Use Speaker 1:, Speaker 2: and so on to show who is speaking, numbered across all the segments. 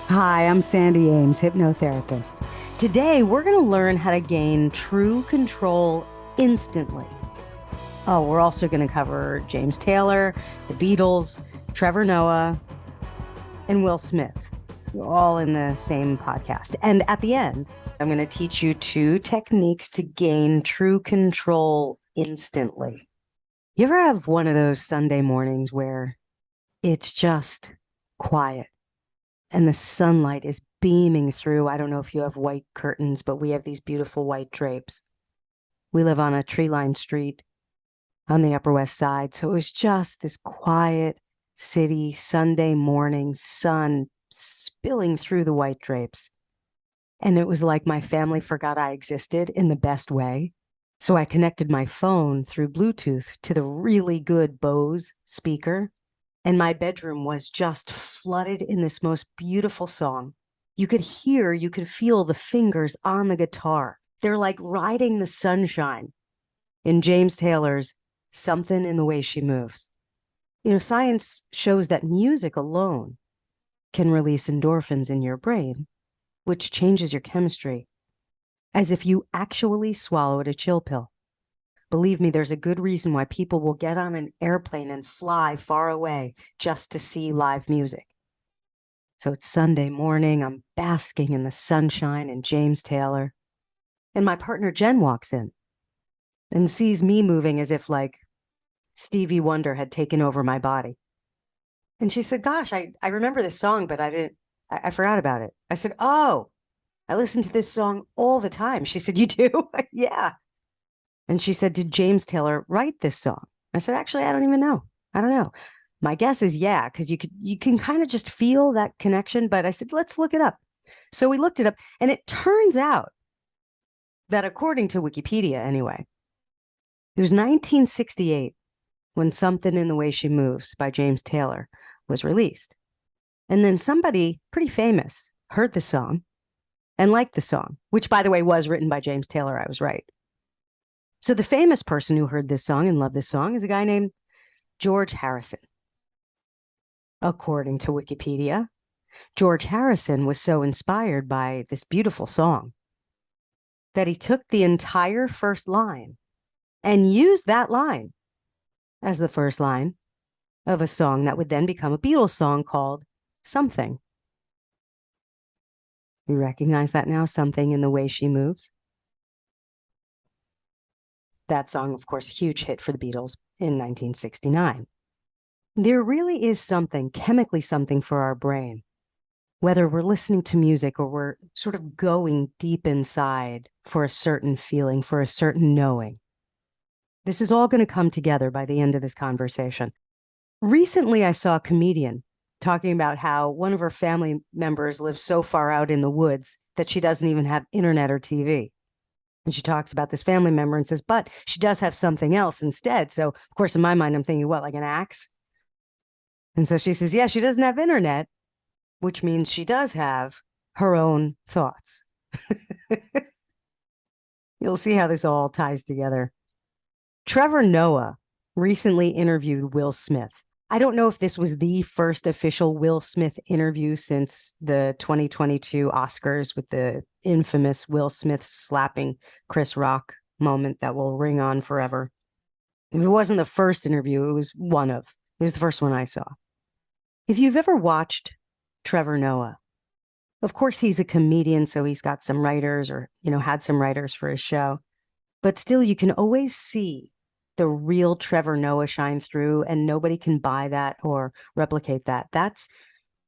Speaker 1: Hi, I'm Sandy Ames, hypnotherapist. Today, we're going to learn how to gain true control instantly. Oh, we're also going to cover James Taylor, the Beatles, Trevor Noah, and Will Smith, all in the same podcast. And at the end, I'm going to teach you 2 techniques to gain true control instantly. You ever have one of those Sunday mornings where it's just quiet and the sunlight is beaming through? I don't know if you have white curtains, but we have these beautiful white drapes. We live on a tree-lined street on the Upper West Side, so it was just this quiet city Sunday morning, sun spilling through the white drapes. And it was like my family forgot I existed in the best way. So I connected my phone through Bluetooth to the really good Bose speaker, and my bedroom was just flooded in this most beautiful song. You could feel the fingers on the guitar. They're like riding the sunshine in James Taylor's Something in the Way She Moves. You know, science shows that music alone can release endorphins in your brain, which changes your chemistry, as if you actually swallowed a chill pill. Believe me, there's a good reason why people will get on an airplane and fly far away just to see live music. So it's Sunday morning. I'm basking in the sunshine and James Taylor. And my partner Jen walks in and sees me moving as if like Stevie Wonder had taken over my body. And she said, gosh, I remember this song, but I forgot about it. I said, oh, I listen to this song all the time. She said, you do? Yeah. And she said, did James Taylor write this song? I said, actually, I don't even know. I don't know. My guess is yeah, because you can kind of just feel that connection. But I said, let's look it up. So we looked it up, and it turns out that according to Wikipedia, anyway, it was 1968 when Something in the Way She Moves by James Taylor was released. And then somebody pretty famous heard the song and liked the song, which, by the way, was written by James Taylor. I was right. So the famous person who heard this song and loved this song is a guy named George Harrison. According to Wikipedia, George Harrison was so inspired by this beautiful song that he took the entire first line and used that line as the first line of a song that would then become a Beatles song called Something. You recognize that now? Something in the Way She Moves. That song, of course, a huge hit for the Beatles in 1969. There really is something, chemically something for our brain, whether we're listening to music or we're sort of going deep inside for a certain feeling, for a certain knowing. This is all going to come together by the end of this conversation. Recently, I saw a comedian talking about how one of her family members lives so far out in the woods that she doesn't even have internet or TV. And she talks about this family member and says, but she does have something else instead. So, of course, in my mind, I'm thinking, what, like an axe? And so she says, yeah, she doesn't have internet, which means she does have her own thoughts. You'll see how this all ties together. Trevor Noah recently interviewed Will Smith. I don't know if this was the first official Will Smith interview since the 2022 Oscars with the infamous Will Smith slapping Chris Rock moment that will ring on forever. If it wasn't the first interview, it was the first one I saw. If you've ever watched Trevor Noah, of course he's a comedian, so he's got some writers or, had some writers for his show, but still you can always see the real Trevor Noah shine through, and nobody can buy that or replicate that.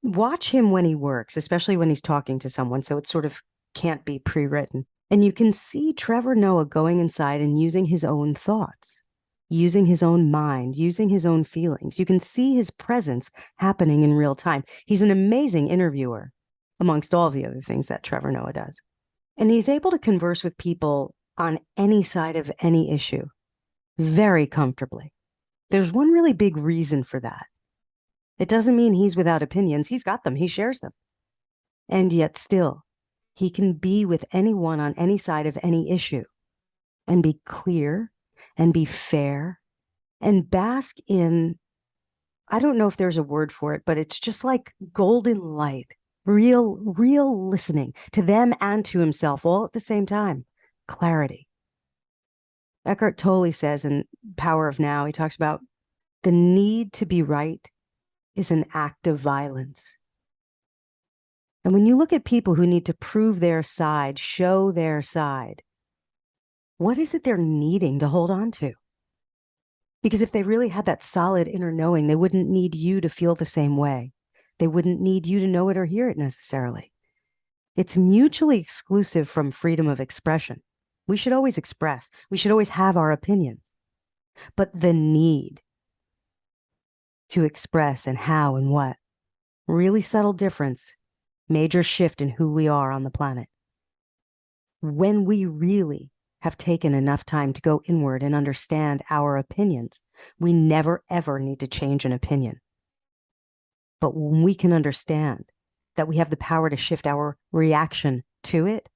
Speaker 1: Watch him when he works, especially when he's talking to someone, so it sort of can't be pre-written. And you can see Trevor Noah going inside and using his own thoughts, using his own mind, using his own feelings. You can see his presence happening in real time. He's an amazing interviewer, amongst all the other things that Trevor Noah does. And he's able to converse with people on any side of any issue very comfortably. There's one really big reason for that. It doesn't mean he's without opinions. He's got them. He shares them. And yet still, he can be with anyone on any side of any issue and be clear and be fair and bask in, I don't know if there's a word for it, but it's just like golden light. real listening to them and to himself all at the same time. Clarity. Eckhart Tolle says in Power of Now, he talks about the need to be right is an act of violence. And when you look at people who need to prove their side, show their side, what is it they're needing to hold on to? Because if they really had that solid inner knowing, they wouldn't need you to feel the same way. They wouldn't need you to know it or hear it necessarily. It's mutually exclusive from freedom of expression. We should always express. We should always have our opinions. But the need to express and how and what, really subtle difference, major shift in who we are on the planet. When we really have taken enough time to go inward and understand our opinions, we never, ever need to change an opinion. But when we can understand that we have the power to shift our reaction to it,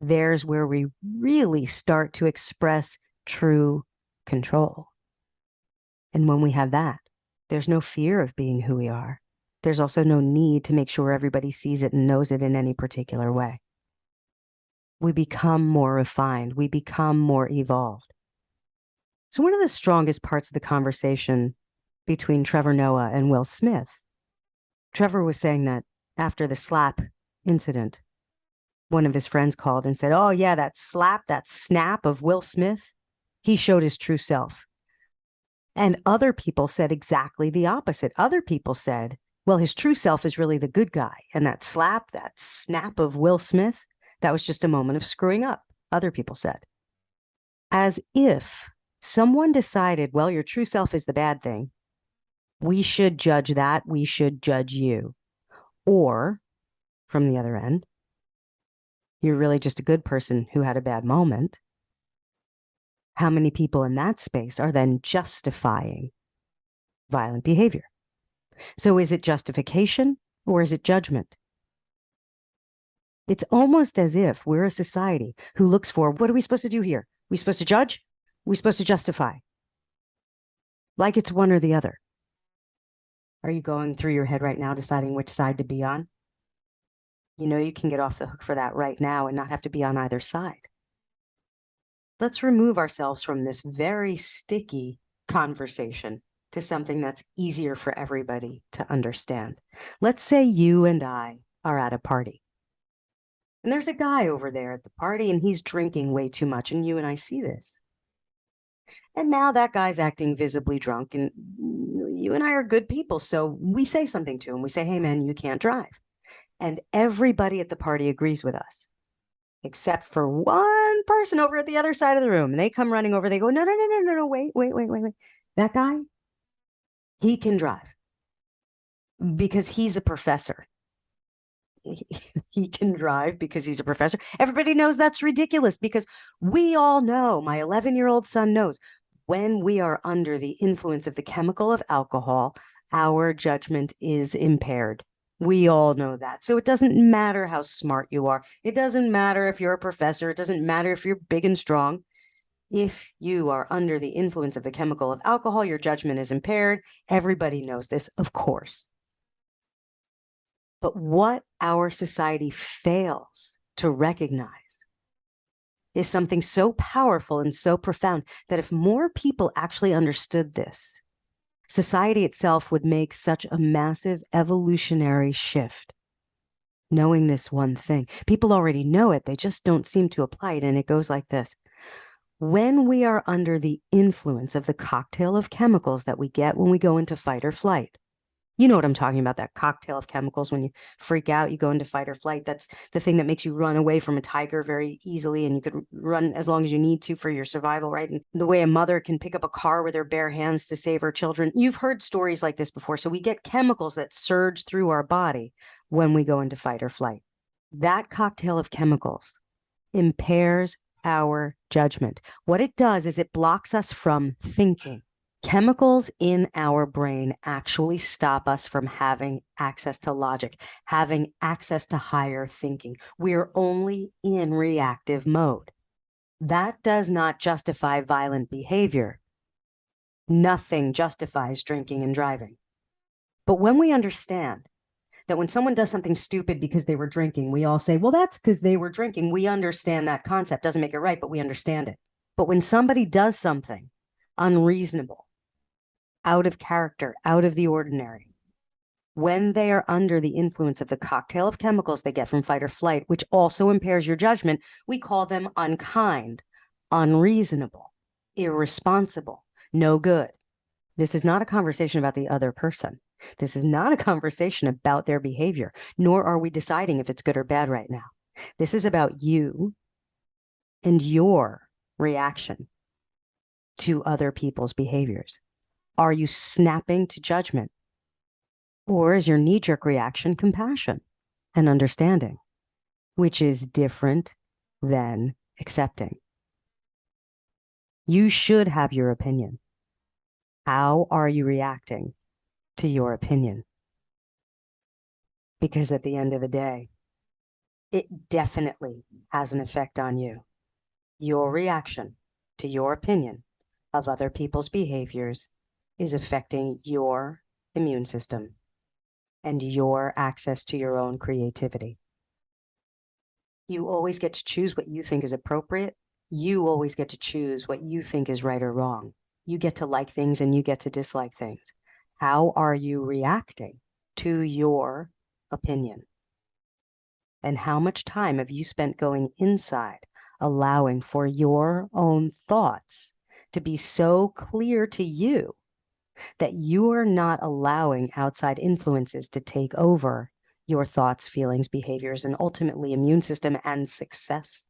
Speaker 1: there's where we really start to express true control. And when we have that, there's no fear of being who we are. There's also no need to make sure everybody sees it and knows it in any particular way. We become more refined. We become more evolved. So one of the strongest parts of the conversation between Trevor Noah and Will Smith, Trevor was saying that after the slap incident, one of his friends called and said, oh yeah, that slap, that snap of Will Smith, he showed his true self. And other people said exactly the opposite. Other people said, well, his true self is really the good guy. And that slap, that snap of Will Smith, that was just a moment of screwing up, other people said. As if someone decided, well, your true self is the bad thing. We should judge that. We should judge you. Or, from the other end, you're really just a good person who had a bad moment. How many people in that space are then justifying violent behavior? So is it justification or is it judgment? It's almost as if we're a society who looks for, what are we supposed to do here? Are we supposed to judge? Are we supposed to justify? Like it's one or the other. Are you going through your head right now deciding which side to be on? You know you can get off the hook for that right now and not have to be on either side. Let's remove ourselves from this very sticky conversation to something that's easier for everybody to understand. Let's say you and I are at a party. And there's a guy over there at the party and he's drinking way too much, and you and I see this. And now that guy's acting visibly drunk, and you and I are good people, so we say something to him. We say, hey man, you can't drive. And everybody at the party agrees with us, except for one person over at the other side of the room. And they come running over, they go, no, wait. That guy, he can drive because he's a professor. He can drive because he's a professor. Everybody knows that's ridiculous because we all know, my 11-year-old son knows, when we are under the influence of the chemical of alcohol, our judgment is impaired. We all know that. So it doesn't matter how smart you are. It doesn't matter if you're a professor. It doesn't matter if you're big and strong. If you are under the influence of the chemical of alcohol, your judgment is impaired. Everybody knows this, of course. But what our society fails to recognize is something so powerful and so profound that if more people actually understood this, society itself would make such a massive evolutionary shift. Knowing this one thing. People already know it, they just don't seem to apply it, and it goes like this. When we are under the influence of the cocktail of chemicals that we get when we go into fight or flight, you know what I'm talking about, that cocktail of chemicals. When you freak out, you go into fight or flight. That's the thing that makes you run away from a tiger very easily, and you could run as long as you need to for your survival, right? And the way a mother can pick up a car with her bare hands to save her children. You've heard stories like this before. So we get chemicals that surge through our body when we go into fight or flight. That cocktail of chemicals impairs our judgment. What it does is it blocks us from thinking. Chemicals in our brain actually stop us from having access to logic, having access to higher thinking. We're only in reactive mode. That does not justify violent behavior. Nothing justifies drinking and driving. But when we understand That when someone does something stupid because they were drinking, we all say, well, that's because they were drinking. We understand that concept. Doesn't make it right, but we understand it. But when somebody does something unreasonable, out of character, out of the ordinary, when they are under the influence of the cocktail of chemicals they get from fight or flight, which also impairs your judgment, we call them unkind, unreasonable, irresponsible, no good. This is not a conversation about the other person. This is not a conversation about their behavior, nor are we deciding if it's good or bad right now. This is about you and your reaction to other people's behaviors. Are you snapping to judgment? Or is your knee-jerk reaction compassion and understanding, which is different than accepting? You should have your opinion. How are you reacting to your opinion? Because at the end of the day, it definitely has an effect on you. Your reaction to your opinion of other people's behaviors is affecting your immune system and your access to your own creativity. You always get to choose what you think is appropriate. You always get to choose what you think is right or wrong. You get to like things and you get to dislike things. How are you reacting to your opinion? And how much time have you spent going inside, allowing for your own thoughts to be so clear to you that you are not allowing outside influences to take over your thoughts, feelings, behaviors, and ultimately immune system and success?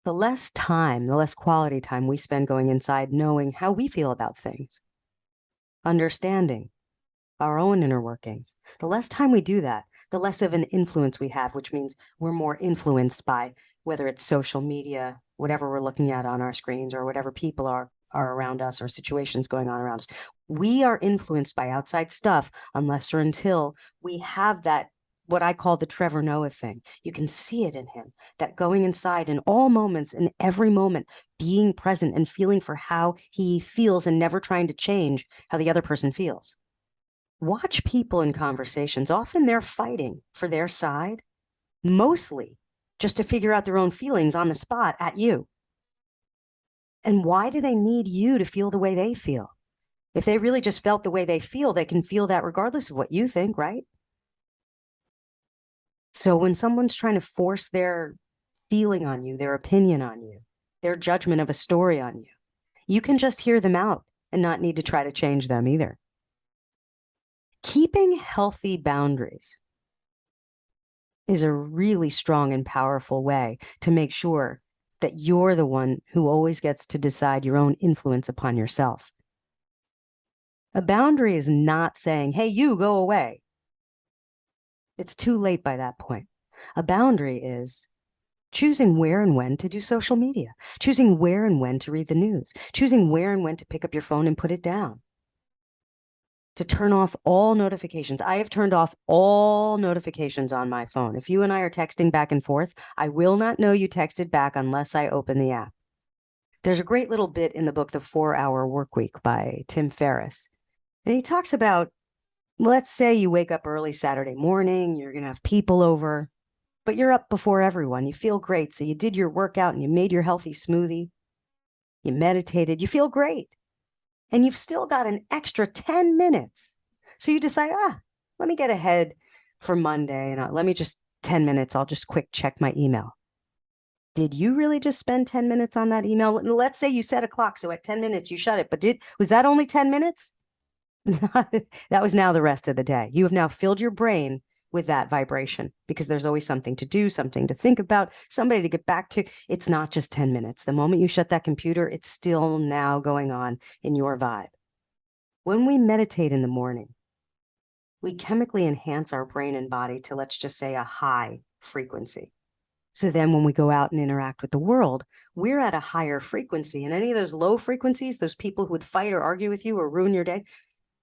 Speaker 1: The less time, the less quality time we spend going inside, knowing how we feel about things, understanding our own inner workings, the less time we do that, the less of an influence we have, which means we're more influenced by whether it's social media, whatever we're looking at on our screens, or whatever people are around us, or situations going on around us. We are influenced by outside stuff unless or until we have that, what I call the Trevor Noah thing. You can see it in him, that going inside in all moments, in every moment, being present and feeling for how he feels and never trying to change how the other person feels. Watch people in conversations. Often they're fighting for their side, mostly just to figure out their own feelings on the spot at you. And why do they need you to feel the way they feel? If they really just felt the way they feel, they can feel that regardless of what you think, right? So when someone's trying to force their feeling on you, their opinion on you, their judgment of a story on you, you can just hear them out and not need to try to change them either. Keeping healthy boundaries is a really strong and powerful way to make sure that you're the one who always gets to decide your own influence upon yourself. A boundary is not saying, hey, you go away. It's too late by that point. A boundary is choosing where and when to do social media, choosing where and when to read the news, choosing where and when to pick up your phone and put it down, to turn off all notifications. I have turned off all notifications on my phone. If you and I are texting back and forth, I will not know you texted back unless I open the app. There's a great little bit in the book, The 4-Hour Workweek by Tim Ferriss. And he talks about, let's say you wake up early Saturday morning, you're going to have people over, but you're up before everyone. You feel great. So you did your workout and you made your healthy smoothie. You meditated. You feel great. And you've still got an extra 10 minutes. So you decide, let me get ahead for Monday. And let me just 10 minutes. I'll just quick check my email. Did you really just spend 10 minutes on that email? Let's say you set a clock. So at 10 minutes, you shut it. But was that only 10 minutes? That was now the rest of the day. You have now filled your brain with that vibration because there's always something to do, something to think about, somebody to get back to. It's not just 10 minutes. The moment you shut that computer, it's still now going on in your vibe. When we meditate in the morning, we chemically enhance our brain and body to, let's just say, a high frequency. So then when we go out and interact with the world, we're at a higher frequency. And any of those low frequencies, those people who would fight or argue with you or ruin your day,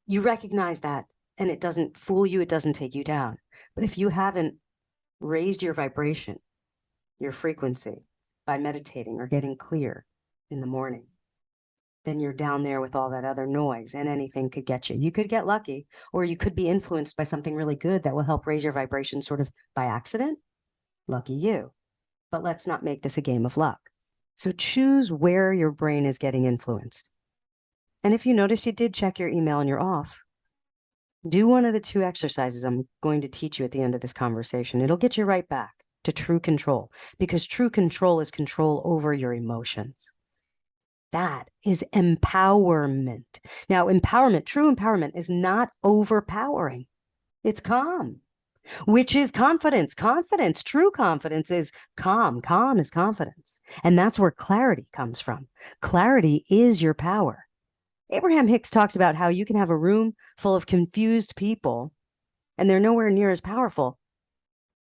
Speaker 1: you recognize that and it doesn't fool you. It doesn't take you down. But if you haven't raised your vibration, your frequency by meditating or getting clear in the morning, then you're down there with all that other noise and anything could get you. You could get lucky, or you could be influenced by something really good that will help raise your vibration sort of by accident. Lucky you. But let's not make this a game of luck. So choose where your brain is getting influenced. And if you notice you did check your email and you're off, do one of the two exercises I'm going to teach you at the end of this conversation. It'll get you right back to true control, because true control is control over your emotions. That is empowerment. Now, true empowerment is not overpowering. It's calm, which is confidence. True confidence is calm. Calm is confidence. And that's where clarity comes from. Clarity is your power. Abraham Hicks talks about how you can have a room full of confused people and they're nowhere near as powerful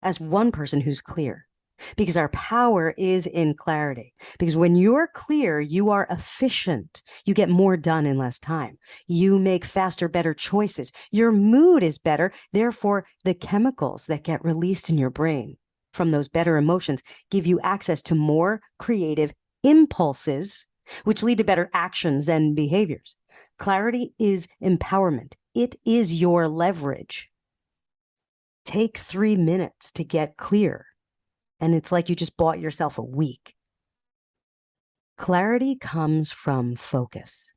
Speaker 1: as one person who's clear, because our power is in clarity. Because when you're clear, you are efficient. You get more done in less time. You make faster, better choices. Your mood is better. Therefore, the chemicals that get released in your brain from those better emotions give you access to more creative impulses, which lead to better actions and behaviors. Clarity is empowerment. It is your leverage. Take 3 minutes to get clear, and it's like you just bought yourself a week. Clarity comes from focus.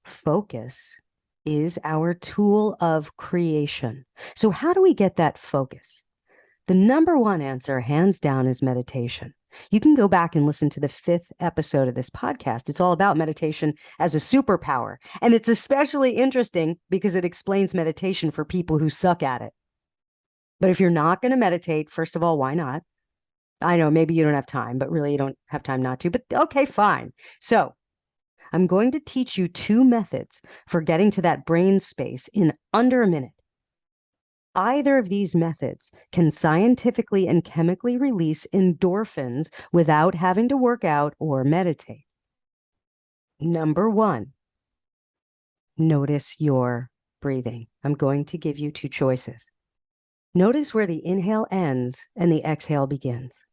Speaker 1: Focus is our tool of creation. So how do we get that focus? The number one answer, hands down, is meditation. You can go back and listen to the 5th episode of this podcast. It's all about meditation as a superpower. And it's especially interesting because it explains meditation for people who suck at it. But if you're not going to meditate, first of all, why not? I know maybe you don't have time, but really you don't have time not to. But okay, fine. So I'm going to teach you 2 methods for getting to that brain space in under a minute. Either of these methods can scientifically and chemically release endorphins without having to work out or meditate. Number 1, notice your breathing. I'm going to give you 2 choices. Notice where the inhale ends and the exhale begins.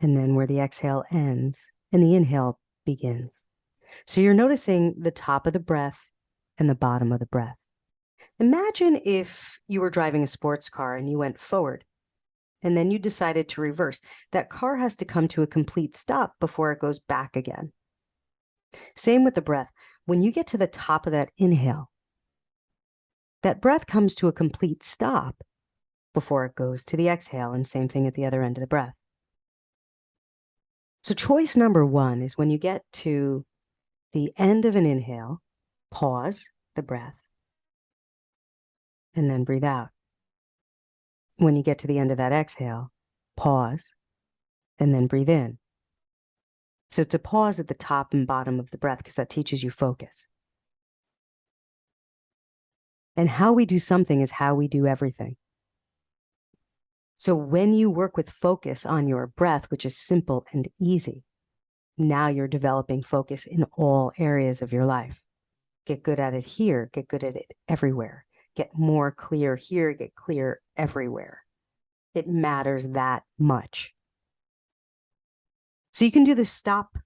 Speaker 1: And then where the exhale ends and the inhale begins. So you're noticing the top of the breath and the bottom of the breath. Imagine if you were driving a sports car and you went forward and then you decided to reverse. That car has to come to a complete stop before it goes back again. Same with the breath. When you get to the top of that inhale, that breath comes to a complete stop before it goes to the exhale, and same thing at the other end of the breath. So choice number 1 is when you get to the end of an inhale, pause the breath, and then breathe out. When you get to the end of that exhale, pause, and then breathe in. So it's a pause at the top and bottom of the breath because that teaches you focus. And how we do something is how we do everything. So when you work with focus on your breath, which is simple and easy, now you're developing focus in all areas of your life. Get good at it here, get good at it everywhere. Get more clear here, get clear everywhere. It matters that much. So you can do the stop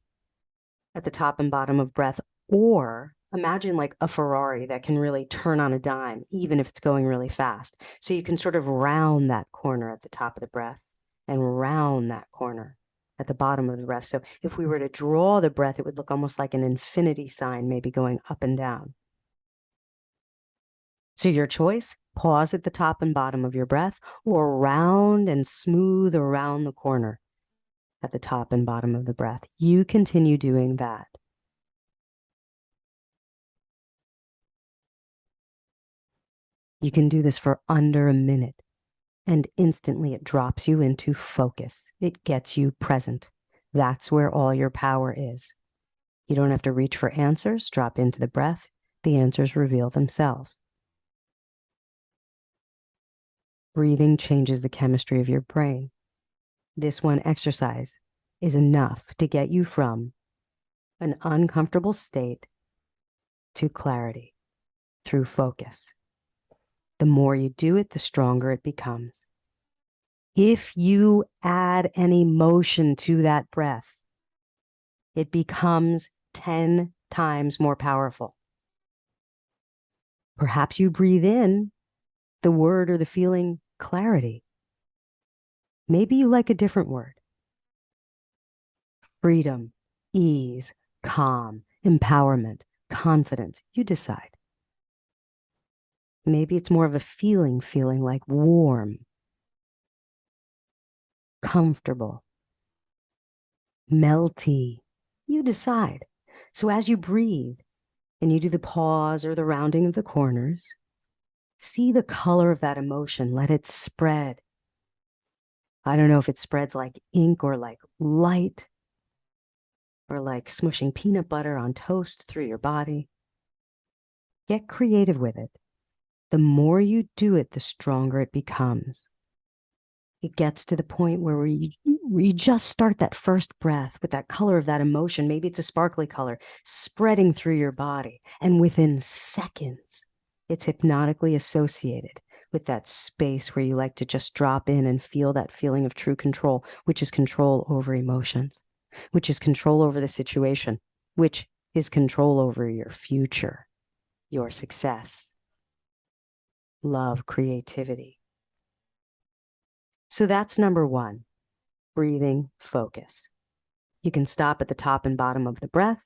Speaker 1: at the top and bottom of breath, or imagine like a Ferrari that can really turn on a dime, even if it's going really fast. So you can sort of round that corner at the top of the breath and round that corner at the bottom of the breath. So if we were to draw the breath, it would look almost like an infinity sign, maybe going up and down. So your choice, pause at the top and bottom of your breath, or round and smooth around the corner at the top and bottom of the breath. You continue doing that. You can do this for under a minute, and instantly it drops you into focus. It gets you present. That's where all your power is. You don't have to reach for answers. Drop into the breath. The answers reveal themselves. Breathing changes the chemistry of your brain. This one exercise is enough to get you from an uncomfortable state to clarity through focus. The more you do it, the stronger it becomes. If you add any motion to that breath, it becomes 10 times more powerful. Perhaps you breathe in the word or the feeling clarity. Maybe you like a different word. Freedom, ease, calm, empowerment, confidence. You decide. Maybe it's more of a feeling like warm, comfortable, melty. You decide. So as you breathe and you do the pause or the rounding of the corners, see the color of that emotion. Let it spread. I don't know if it spreads like ink or like light or like smushing peanut butter on toast through your body. Get creative with it. The more you do it, the stronger it becomes. It gets to the point where we just start that first breath with that color of that emotion. Maybe it's a sparkly color spreading through your body. And within seconds, it's hypnotically associated with that space where you like to just drop in and feel that feeling of true control, which is control over emotions, which is control over the situation, which is control over your future, your success, love, creativity. So that's number one, breathing, focus. You can stop at the top and bottom of the breath,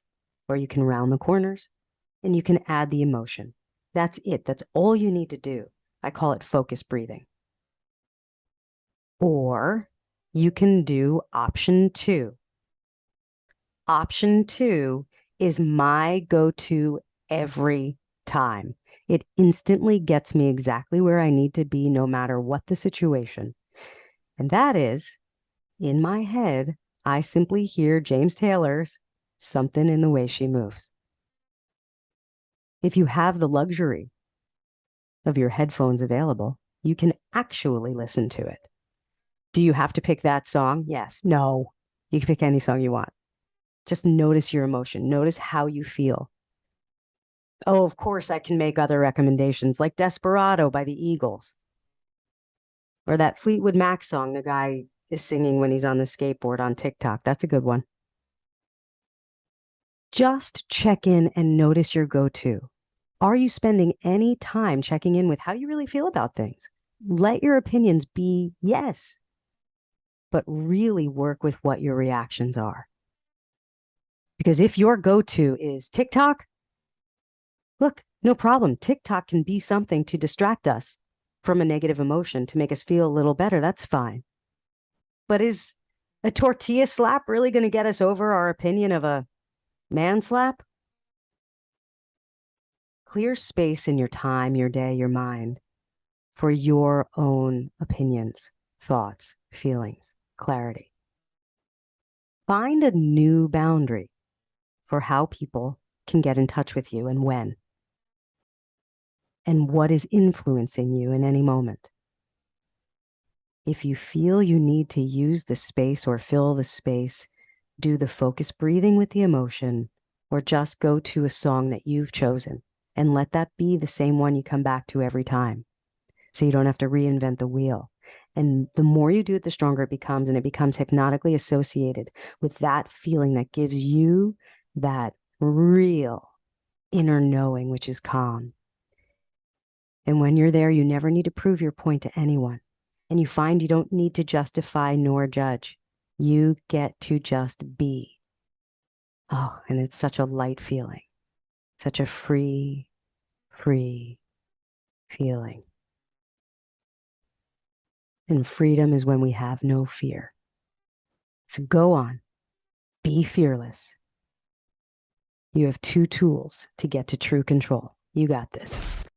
Speaker 1: or you can round the corners, and you can add the emotion. That's it. That's all you need to do. I call it focus breathing. Or you can do option 2. Option 2 is my go-to every time. It instantly gets me exactly where I need to be, no matter what the situation. And that is, in my head, I simply hear James Taylor's Something in the Way She Moves. If you have the luxury of your headphones available, you can actually listen to it. Do you have to pick that song? Yes. No. You can pick any song you want. Just notice your emotion. Notice how you feel. Oh, of course, I can make other recommendations like Desperado by the Eagles. Or that Fleetwood Mac song the guy is singing when he's on the skateboard on TikTok. That's a good one. Just check in and notice your go-to. Are you spending any time checking in with how you really feel about things? Let your opinions be yes, but really work with what your reactions are. Because if your go-to is TikTok, look, no problem. TikTok can be something to distract us from a negative emotion to make us feel a little better. That's fine. But is a tortilla slap really going to get us over our opinion of a man slap? Clear space in your time, your day, your mind for your own opinions, thoughts, feelings, clarity. Find a new boundary for how people can get in touch with you and when, and what is influencing you in any moment. If you feel you need to use the space or fill the space, do the focus breathing with the emotion, or just go to a song that you've chosen and let that be the same one you come back to every time. So you don't have to reinvent the wheel. And the more you do it, the stronger it becomes, and it becomes hypnotically associated with that feeling that gives you that real inner knowing, which is calm. And when you're there, you never need to prove your point to anyone. And you find you don't need to justify nor judge. You get to just be. Oh, and it's such a light feeling, such a free feeling. And freedom is when we have no fear. So go on, be fearless. You have 2 tools to get to true control. You got this.